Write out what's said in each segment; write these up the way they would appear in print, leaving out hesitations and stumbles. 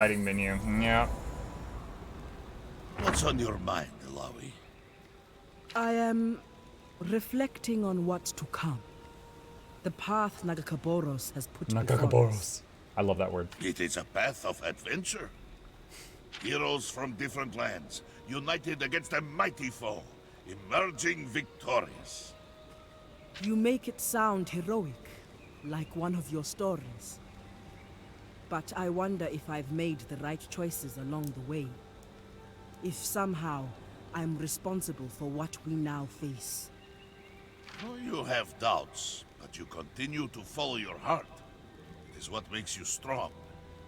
Fighting menu. Yeah. What's on your mind, Ilawi? I am reflecting on what's to come. The path Nagakaboros has put before us. Nagakaboros. I love that word. It is a path of adventure. Heroes from different lands, united against a mighty foe, emerging victorious. You make it sound heroic, like one of your stories. But I wonder if I've made the right choices along the way. If somehow I'm responsible for what we now face. Oh, you have doubts, but you continue to follow your heart. It is what makes you strong,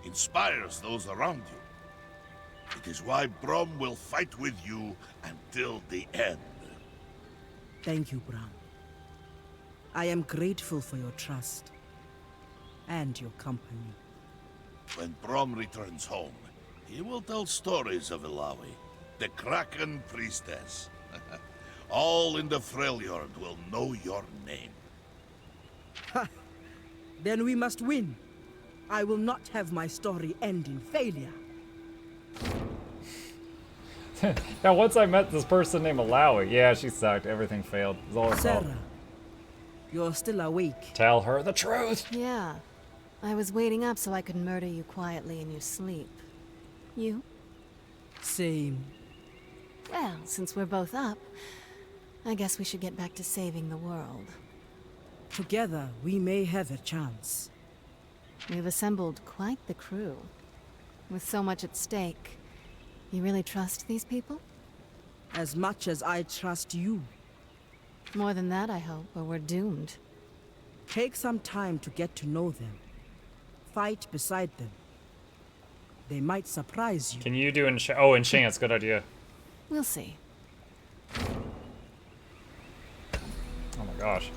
inspires those around you. It is why Brom will fight with you until the end. Thank you, Bram. I am grateful for your trust and your company. When Brom returns home, he will tell stories of Ilawi, the Kraken Priestess. All in the Freljord will know your name. Ha! Then we must win. I will not have my story end in failure. Now, once I met this person named Malawi, yeah, she sucked. Everything failed. It was all her fault. Sarah, you're still awake. Tell her the truth. Yeah. I was waiting up so I could murder you quietly in your sleep. You? Same. Well, since we're both up, I guess we should get back to saving the world. Together, we may have a chance. We've assembled quite the crew. With so much at stake, you really trust these people? As much as I trust you. More than that, I hope, or we're doomed. Take some time to get to know them. Fight beside them. They might surprise you. Can you do enchants? Good idea. We'll see. Oh my gosh.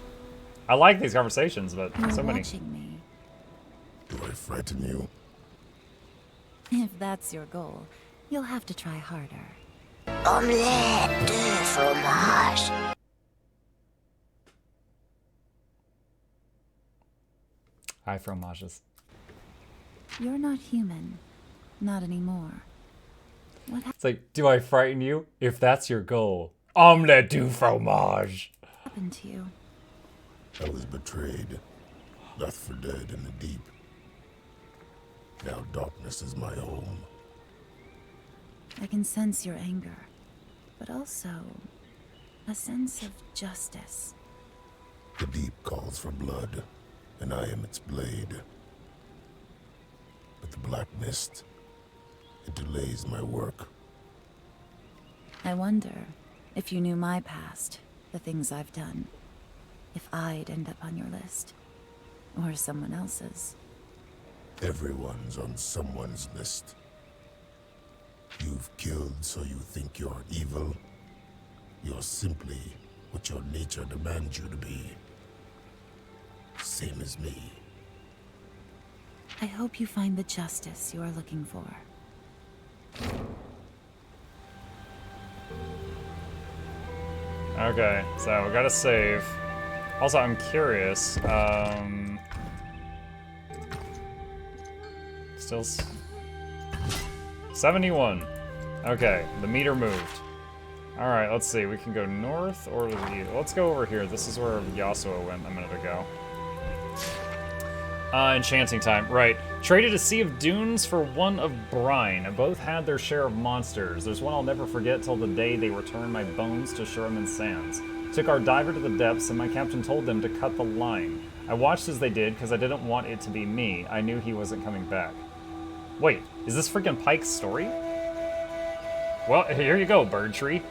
I like these conversations, but You're so many. watching me. Do I frighten you? If that's your goal, you'll have to try harder. Omelette de fromage. Hi, fromages. You're not human. Not anymore. What It's like, do I frighten you? If that's your goal. Omelette du fromage. happened to you? I was betrayed, left for dead in the deep. Now darkness is my home. I can sense your anger, but also a sense of justice. The deep calls for blood, and I am its blade. But the black mist, it delays my work. I wonder if you knew my past, the things I've done, if I'd end up on your list, or someone else's. Everyone's on someone's list. You've killed so you think you're evil. You're simply what your nature demands you to be. Same as me. I hope you find the justice you are looking for. Okay, so we gotta save. Also, I'm curious. Still 71. Okay, the meter moved. All right, let's see. We can go north or to the east. Let's go over here. This is where Yasuo went a minute ago. Enchanting time. Right. Traded a Sea of Dunes for one of Brine. Both had their share of monsters. There's one I'll never forget till the day they returned my bones to Sherman Sands. Took our diver to the depths, and my captain told them to cut the line. I watched as they did because I didn't want it to be me. I knew he wasn't coming back. Wait, is this freaking Pike's story? Well, here you go, Bird Tree.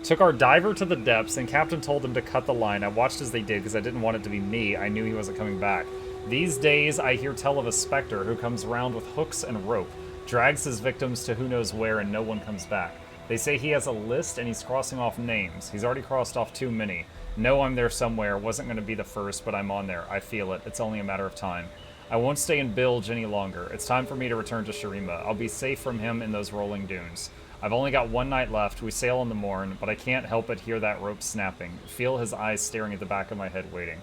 Took our diver to the depths, and Captain told them to cut the line. I watched as they did because I didn't want it to be me. I knew he wasn't coming back. These days, I hear tell of a specter who comes around with hooks and rope, drags his victims to who knows where, and no one comes back. They say he has a list and he's crossing off names. He's already crossed off too many. Know I'm there somewhere. Wasn't going to be the first, but I'm on there. I feel it. It's only a matter of time. I won't stay in Bilge any longer. It's time for me to return to Shurima. I'll be safe from him in those rolling dunes. I've only got one night left. We sail in the morn, but I can't help but hear that rope snapping. Feel his eyes staring at the back of my head waiting.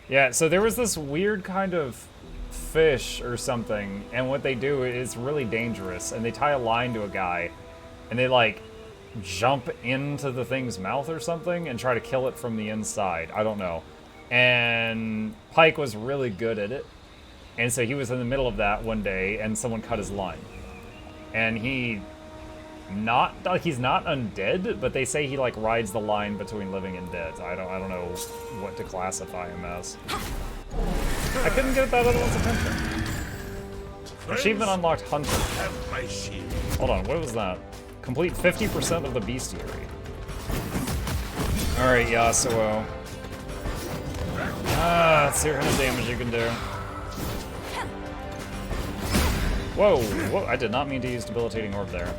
Yeah, so there was this weird kind of fish or something, and what they do is really dangerous, and they tie a line to a guy, and they like jump into the thing's mouth or something and try to kill it from the inside. I don't know. And Pike was really good at it, and so he was in the middle of that one day, and someone cut his line, and he's not undead, but they say he like rides the line between living and dead. I don't know what to classify him as. I couldn't get that other one's attention. Achievement unlocked Hunter. Hold on, what was that? Complete 50% of the bestiary. Alright, Yasuo. Let's see what kind of damage you can do. Whoa, whoa, I did not mean to use Debilitating Orb there.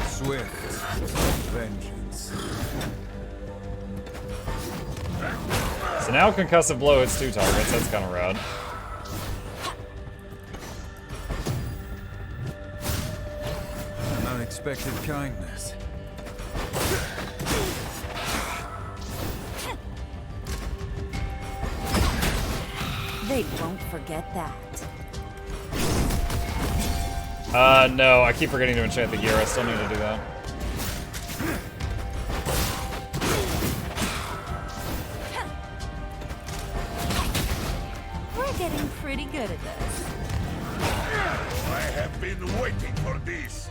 Swift vengeance. So now Concussive Blow hits 2 targets, that's kind of rad. An unexpected kindness. They won't forget that. No, I keep forgetting to enchant the gear. I still need to do that. We're getting pretty good at this. I have been waiting for this.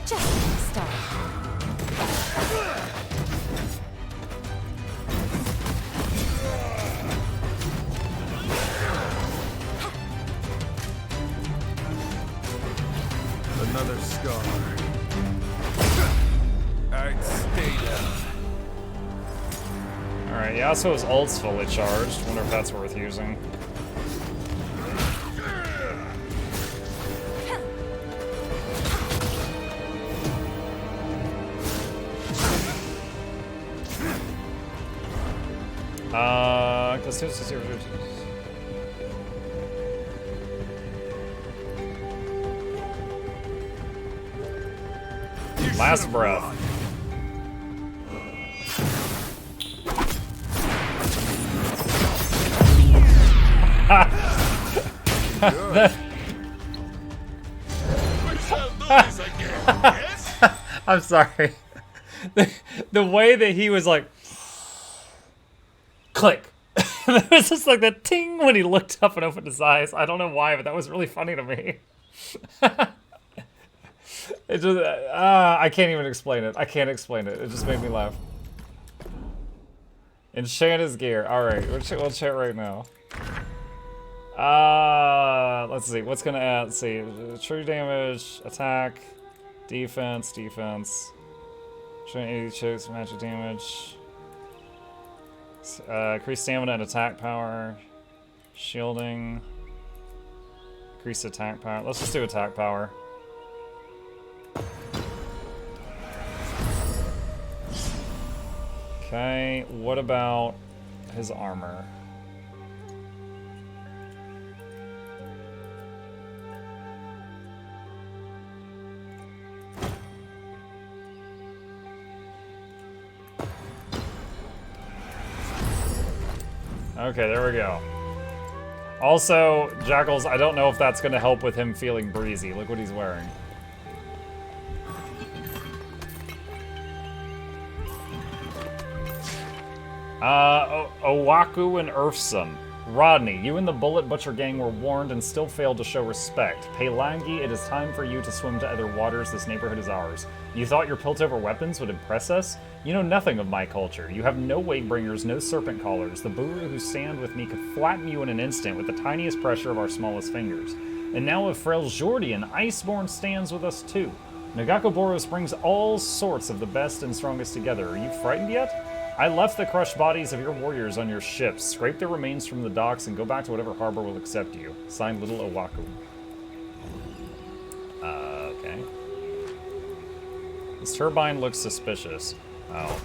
Just start. Another scar. I'd stay down. Alright, Yasuo's ult's fully charged. Wonder if that's worth using. Last breath. I'm sorry. The way that he was like, click. There was just like that ting when he looked up and opened his eyes. I don't know why, but that was really funny to me. It just, I can't even explain it. I can't explain it. It just made me laugh. Enchant his gear. Alright, we'll chat right now. Let's see. What's gonna add? Let's see. True damage, attack, defense. Trinity chokes, magic damage. Increase stamina and attack power. Shielding. Increase attack power. Let's just do attack power. Okay, what about his armor? Okay, there we go. Also, Jackals, I don't know if that's going to help with him feeling breezy. Look what he's wearing. Owaku and Earthson. Rodney, you and the Bullet Butcher gang were warned and still failed to show respect. Peilangi, it is time for you to swim to other waters. This neighborhood is ours. You thought your Piltover weapons would impress us? You know nothing of my culture. You have no weight bringers, no serpent callers. The Buru who stand with me could flatten you in an instant with the tiniest pressure of our smallest fingers. And now a frail Jordian, Iceborn, stands with us too. Nagako Boros brings all sorts of the best and strongest together. Are you frightened yet? I left the crushed bodies of your warriors on your ships. Scrape their remains from the docks and go back to whatever harbor will accept you. Signed, Little Owaku. Okay. This turbine looks suspicious. Oh.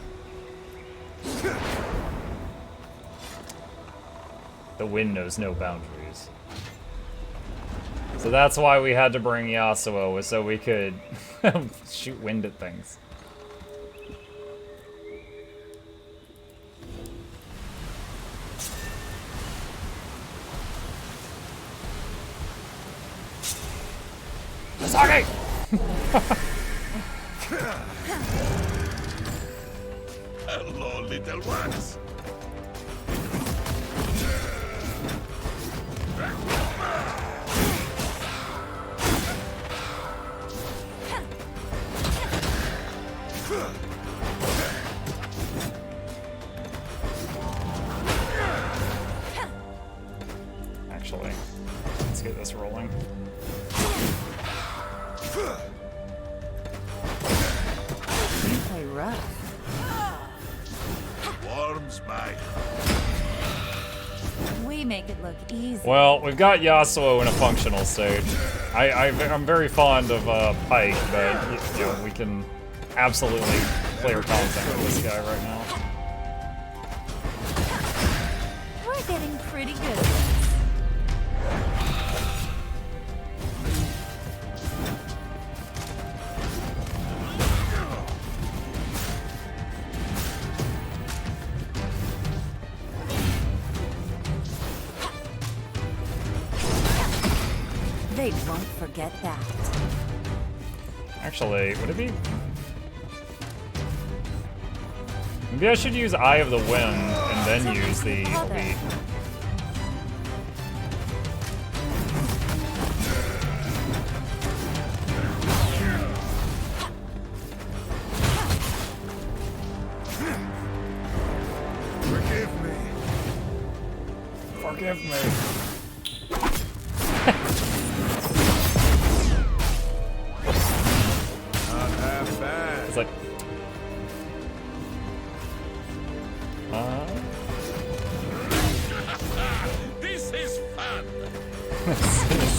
The wind knows no boundaries. So that's why we had to bring Yasuo, was so we could shoot wind at things. Sake! Hello, little ones. Actually, let's get this rolling. You play rough. Warms my We make it look easy. Well, we've got Yasuo in a functional stage. I'm very fond of Pike, but you know, we can absolutely clear content with this guy right now. We're getting pretty good at this. They won't forget that. Actually, would it be? Maybe I should use Eye of the Wind and then use the Elite. Forgive me. Forgive me. Not half bad. It's like, This is fun.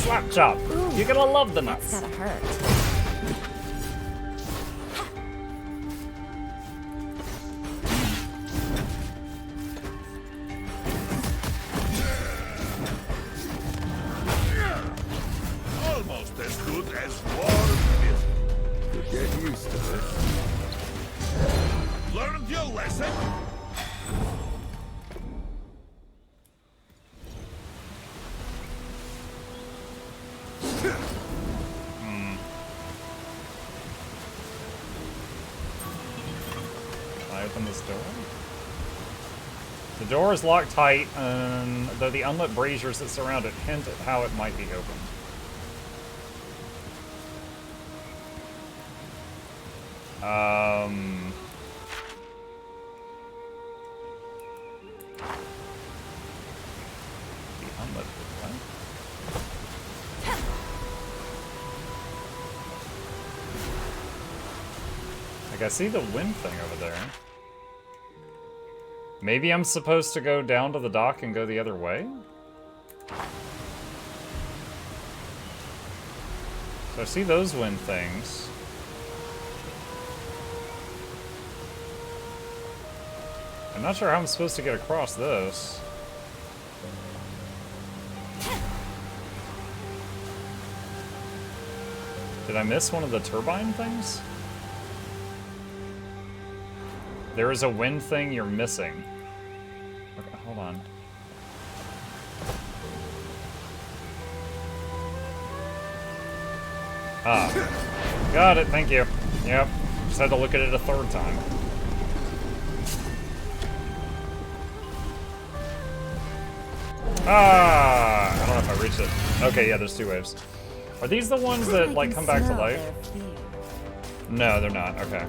slap chop. You're gonna love the That's nuts. gotta hurt. Almost as good as warm milk. Could get used to this. Learned your lesson? Can I open this door? The door is locked tight, and though the unlit braziers that surround it hint at how it might be opened. The unlit what? Like, I see the wind thing over there. Maybe I'm supposed to go down to the dock and go the other way? So I see those wind things. I'm not sure how I'm supposed to get across this. Did I miss one of the turbine things? There is a wind thing you're missing. Okay, hold on. Ah. Got it, thank you. Yep. Just had to look at it a third time. Ah! I don't know if I reached it. Okay, yeah, there's two waves. Are these the ones that, I like, can come back to smell life? their fear. No, they're not. Okay.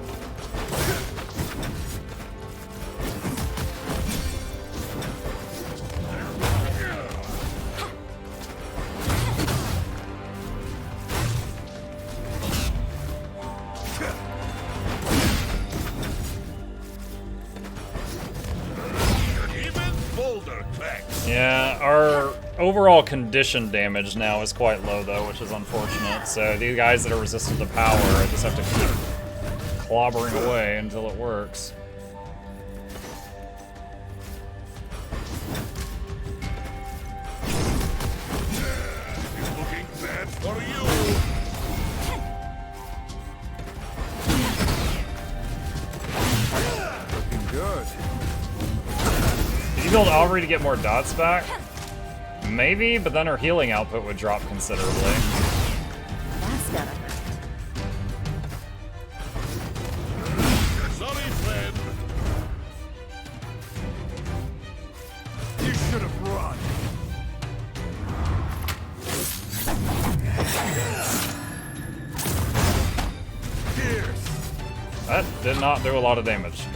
Even boulder cracks. Yeah, our overall condition damage now is quite low, though, which is unfortunate. So these guys that are resistant to power, I just have to keep clobbering away until it works. It's looking bad for you. Looking good. Did you build Aubrey to get more dots back? Maybe, but then her healing output would drop considerably. That's gotta not do a lot of damage.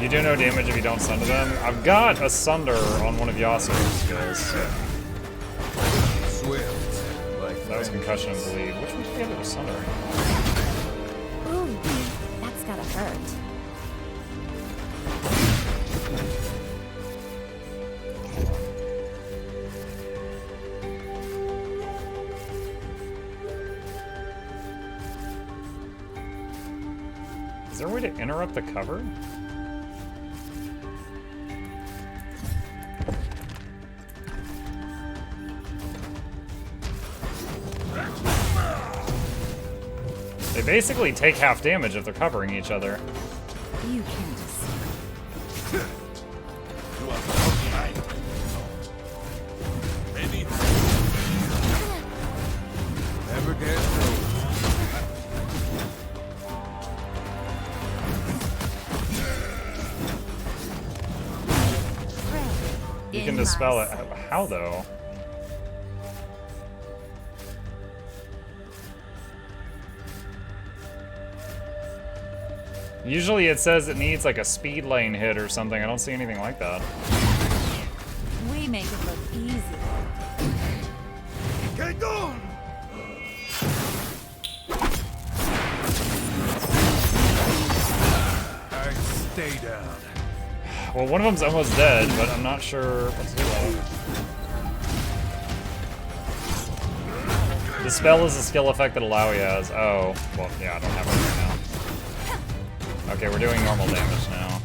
You do no damage if you don't sunder them. I've got a sunder on one of Yasuo's skills. Swift. Like That was concussion and bleed. Which one did we have that was sundering? Ooh, that's gotta hurt. Is there a way to interrupt the cover? They basically take half damage if they're covering each other. You can't escape. You are not mine. Ready? never get through. You can dispel it. How though? Usually it says it needs like a speed lane hit or something. I don't see anything like that. We make it look easy. Get on! I stay down. Well, one of them's almost dead, but I'm not sure what to do about it. Dispel is a skill effect that Alawi has. Oh, well, yeah, I don't have it right now. Okay, we're doing normal damage now.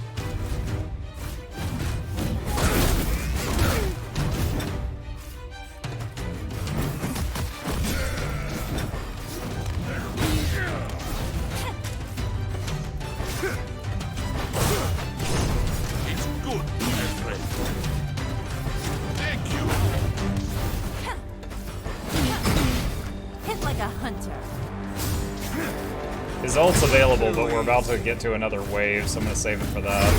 It's good, my friend. Thank you. Hit like a hunter. His ult's available, but we're about to get to another wave, so I'm gonna save it for that.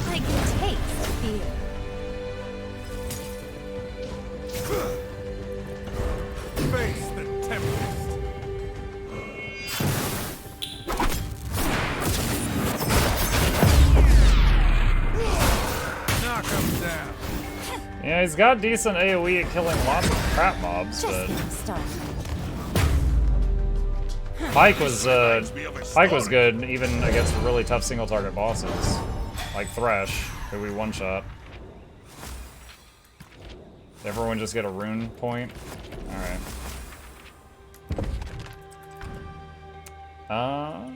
I can taste fear. Face the tempest. Knock him down. Yeah, he's got decent AoE at killing lots of crap mobs, Just but getting started. Pike was good even against really tough single target bosses, like Thresh, who we one-shot. Did everyone just get a rune point? Alright. Power.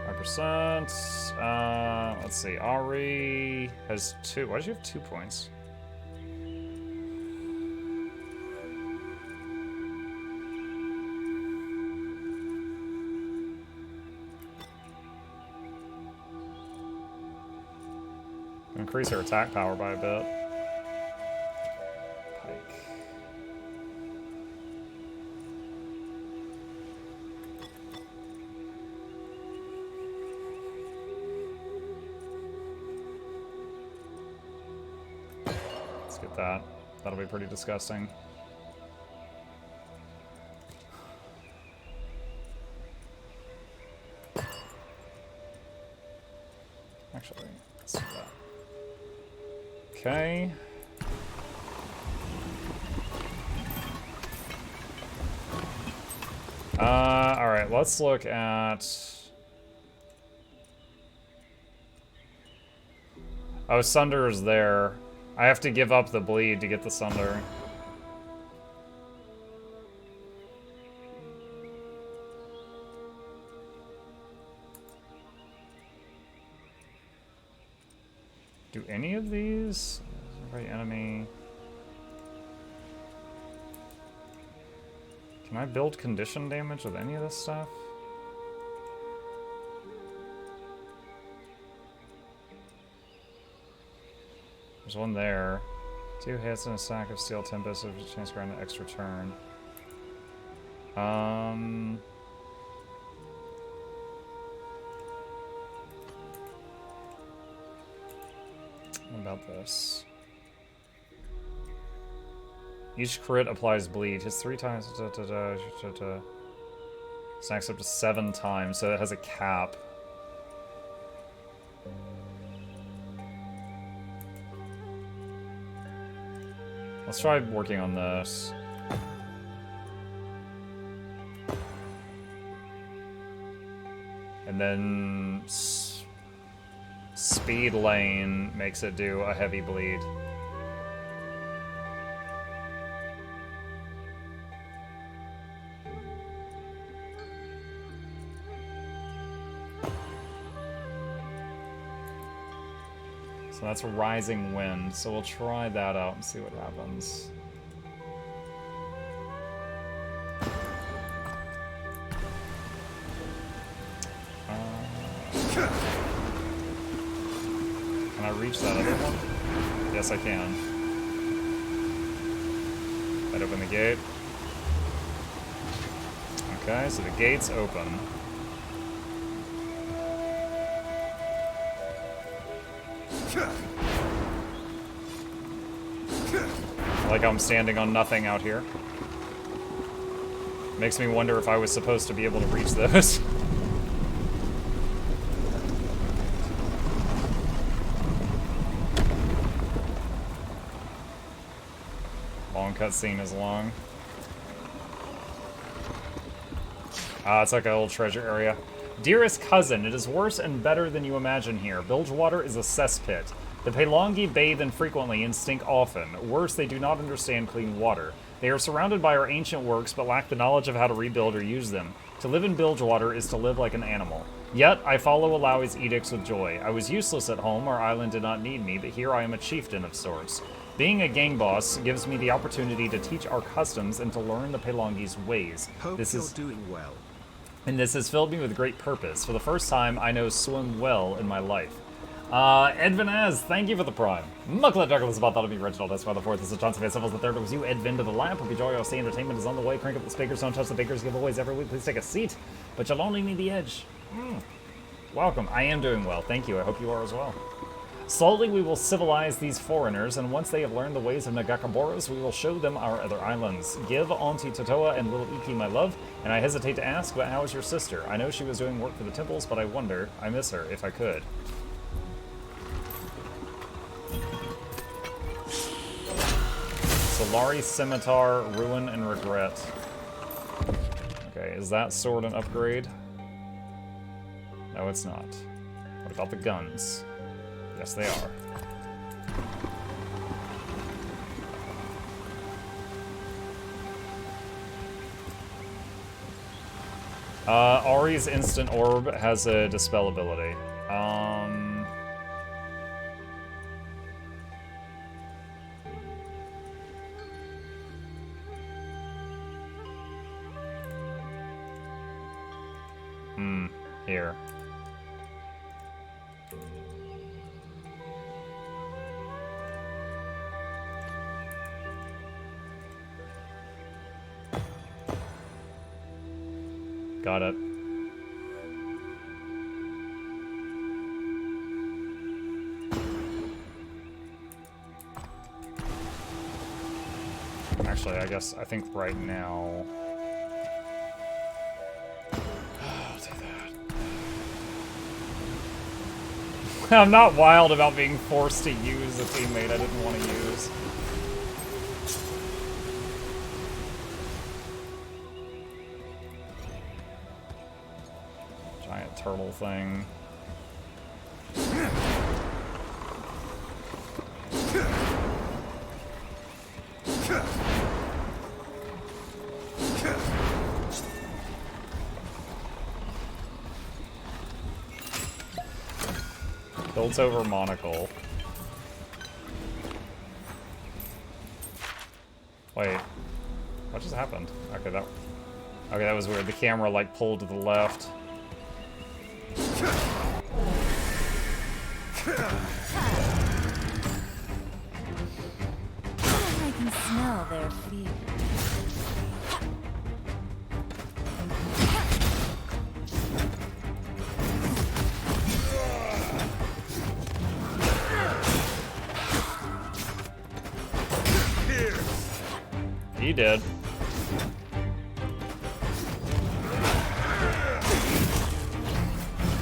5%. Let's see. Ari has 2. Why does you have 2 points? Increase her attack power by a bit. Pike. Let's get that. That'll be pretty disgusting. Actually, let's do that. Okay. Alright, let's look at... Oh, Sunder is there. I have to give up the bleed to get the Sunder. Do any of these? Right enemy. Can I build condition damage with any of this stuff? There's one there. 2 hits and a stack of Steel Tempest with a chance to grant an extra turn. What about this? Each crit applies bleed. Hits 3 times. Stacks up to 7 times, so it has a cap. Let's try working on this. And then Speed Lane makes it do a heavy bleed. So that's a Rising Wind, so we'll try that out and see what happens. Can I reach that other one? Yes, I can. I'd open the gate. Okay, so the gate's open. Like I'm standing on nothing out here. Makes me wonder if I was supposed to be able to reach those. Long cutscene is long. Ah, it's like an old treasure area. Dearest cousin, it is worse and better than you imagine here. Bilgewater is a cesspit. The Pelongi bathe infrequently and stink often. Worse, they do not understand clean water. They are surrounded by our ancient works, but lack the knowledge of how to rebuild or use them. To live in Bilgewater is to live like an animal. Yet, I follow Alawi's edicts with joy. I was useless at home, our island did not need me, but here I am a chieftain of sorts. Being a gang boss gives me the opportunity to teach our customs and to learn the Pelongi's ways. Hope you're doing well. And this has filled me with great purpose. For the first time, I know swim well in my life. Edvin Az, thank you for the prime. Mukluk Douglas about that to be Reginald. That's why the fourth is a chance of civils. The third was you, Edvin to the lamp. Hope you enjoy your stay. Entertainment is on the way. Crank up the speakers. Don't touch the bakers. Giveaways every week. Please take a seat. But you'll only need the edge. Welcome. I am doing well. Thank you. I hope you are as well. Slowly we will civilize these foreigners, and once they have learned the ways of Nagakaboros, we will show them our other islands. Give Auntie Totoa and little Iki my love, and I hesitate to ask, but how is your sister? I know she was doing work for the temples, but I wonder, I miss her, if I could. Solari Scimitar, Ruin and Regret. Okay, is that sword an upgrade? No, it's not. What about the guns? Yes, they are. Ari's Instant Orb has a Dispel ability. Here. Got it. Actually, I think right now... I'll do that. I'm not wild about being forced to use a teammate I didn't want to use. Giant turtle thing. Built over monocle. Wait. What just happened? Okay, that was weird. The camera like pulled to the left. all their fear. He did.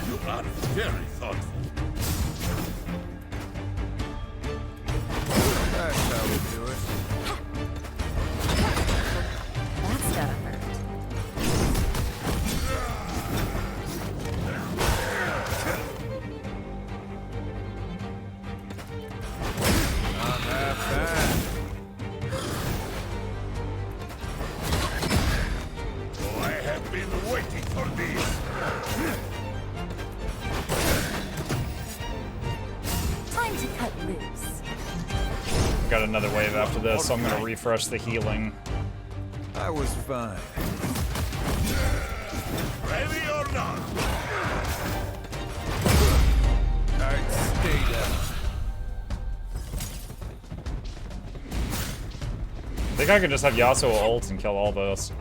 You are very thoughtful. That's how we do it. That's gotta hurt. Not half bad. Oh, I have been waiting for this. Time to cut loose. Got another wave after this, so I'm gonna refresh the healing. I was fine. Ready or not? Alright, stay down. I think I could just have Yasuo ult and kill all this.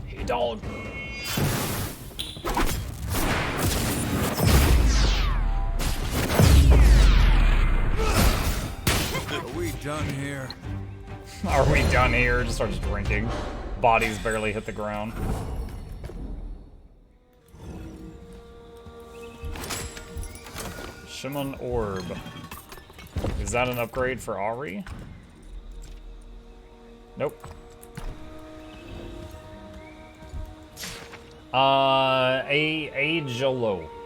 He don't. Are we done here? Are we done here? Just starts drinking. Bodies barely hit the ground. Shimon Orb. Is that an upgrade for Ari? Nope.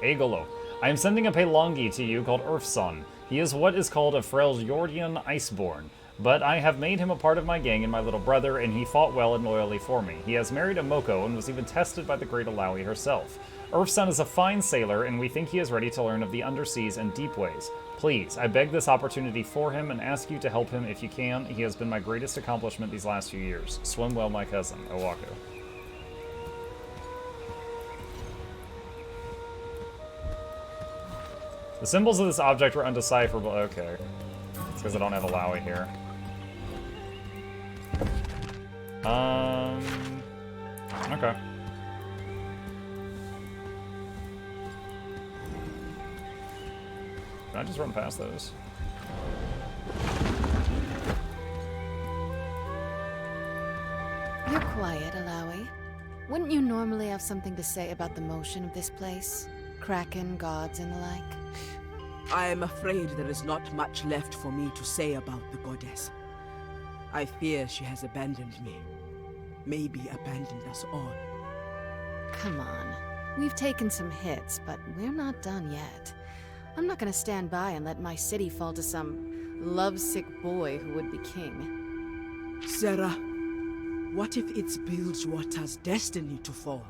Agolo. I am sending a Pelongi to you called Urfson. He is what is called a Freljordian Iceborn, but I have made him a part of my gang and my little brother, and he fought well and loyally for me. He has married a Moko and was even tested by the great Alawi herself. Urfson is a fine sailor, and we think he is ready to learn of the underseas and deep ways. Please, I beg this opportunity for him and ask you to help him if you can. He has been my greatest accomplishment these last few years. Swim well, my cousin, Owaku. The symbols of this object were undecipherable. Okay. It's because I don't have Alawi here. Okay. Can I just run past those? You're quiet, Alawi. Wouldn't you normally have something to say about the motion of this place? Kraken, gods, and the like? I am afraid there is not much left for me to say about the goddess. I fear she has abandoned me. Maybe abandoned us all. Come on. We've taken some hits, but we're not done yet. I'm not gonna stand by and let my city fall to some lovesick boy who would be king. Sarah, what if it's Bilgewater's destiny to fall?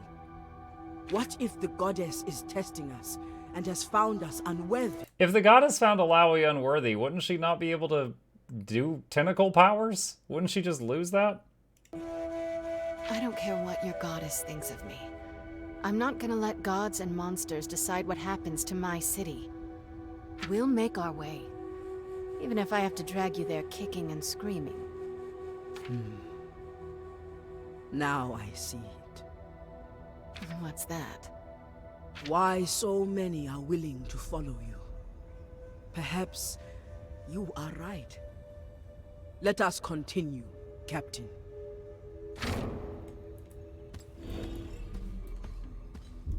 What if the goddess is testing us and has found us unworthy? If the goddess found Alawi unworthy, wouldn't she not be able to do tentacle powers? Wouldn't she just lose that? I don't care what your goddess thinks of me. I'm not gonna let gods and monsters decide what happens to my city. We'll make our way. Even if I have to drag you there kicking and screaming. Now I see it. What's that? Why so many are willing to follow you. Perhaps you are right. Let us continue, Captain.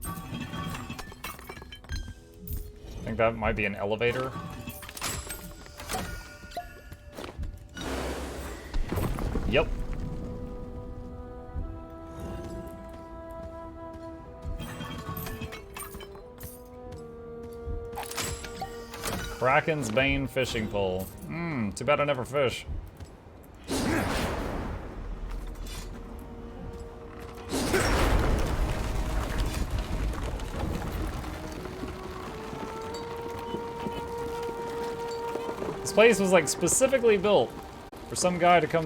I think that might be an elevator. Yep. Kraken's Bane fishing pole. Too bad I never fish. This place was like specifically built for some guy to come